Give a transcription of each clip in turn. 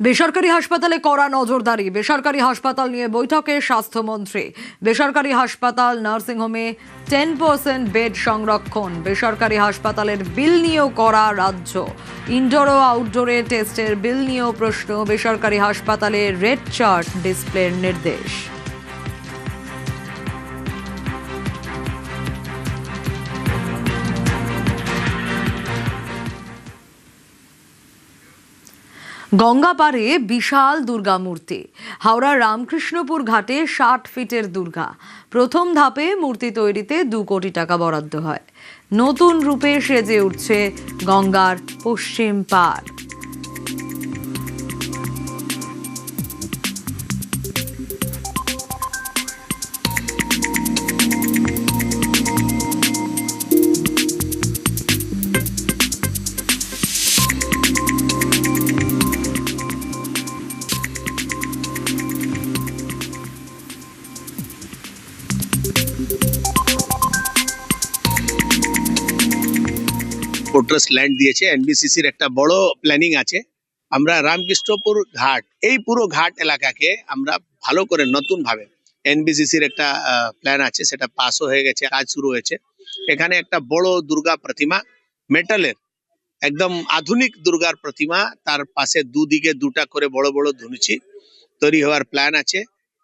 বেসরকারি হাসপাতালে কড়া নজরদারি। বেসরকারি হাসপাতাল নিয়ে বৈঠকে স্বাস্থ্যমন্ত্রী। বেসরকারি হাসপাতাল নার্সিংহোমে 10% বেড সংরক্ষণ। বেসরকারি হাসপাতালের বিল নিয়েও করা রাজ্য। ইনডোর ও আউটডোরে টেস্টের বিল নিয়েও প্রশ্ন। বেসরকারি হাসপাতালে রেড চার্ট ডিসপ্লের নির্দেশ। গঙ্গা পারে বিশাল দুর্গা মূর্তি। হাওড়ার রামকৃষ্ণপুর ঘাটে 60 ফিটের দুর্গা। প্রথম ধাপে মূর্তি তৈরিতে 2 কোটি টাকা বরাদ্দ হয়। নতুন রূপে সেজে উঠছে গঙ্গার পশ্চিম পাড়। ফোর্ট্রেস ল্যান্ড দিয়েছে, এনবিসিসির একটা বড় প্ল্যানিং আছে। আমরা রামকৃষ্ণপুর ঘাট, এই পুরো ঘাট এলাকাকে আমরা ভালো করে নতুন ভাবে, এনবিসিসির একটা প্ল্যান আছে, সেটা পাসও হয়ে গেছে, কাজ শুরু হয়েছে। এখানে একটা বড় দুর্গা প্রতিমা, মেটালের একদম আধুনিক দুর্গার প্রতিমা, তার পাশে দুদিকে 2টা করে বড় বড় ধনুচি তৈরি হওয়ার প্ল্যান আছে।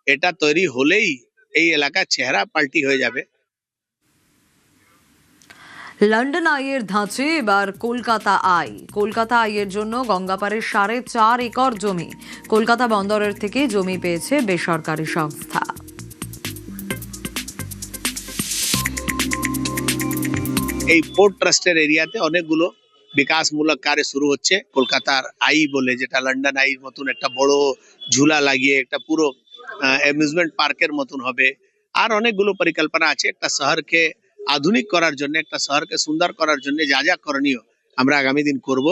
এটা তৈরি হলেই এই এলাকার চেহারা পাল্টি হয়ে যাবে। লন্ডন আইয়ের ধাঁচে এবার কলকাতা আই। কলকাতা আইয়ের জন্য গঙ্গাপাড়ের 4.5 একর জমি। কলকাতা বন্দরের থেকে জমি পেয়েছে বেসরকারি সংস্থা। এই পোর্ট ট্রাস্টের এরিয়াতে অনেকগুলো বিকাশমূলক কাজ শুরু হচ্ছে। কলকাতার আই বলে, যেটা লন্ডন আইর মতন একটা বড় ঝুলা লাগিয়ে একটা পুরো অ্যামিউজমেন্ট পার্কের মতন হবে। আর অনেকগুলো পরিকল্পনা আছে একটা শহরকে আধুনিক করার জন্য, একটা শহরকে সুন্দর করার জন্য যা যা করণীয় আমরা আগামী দিন করব।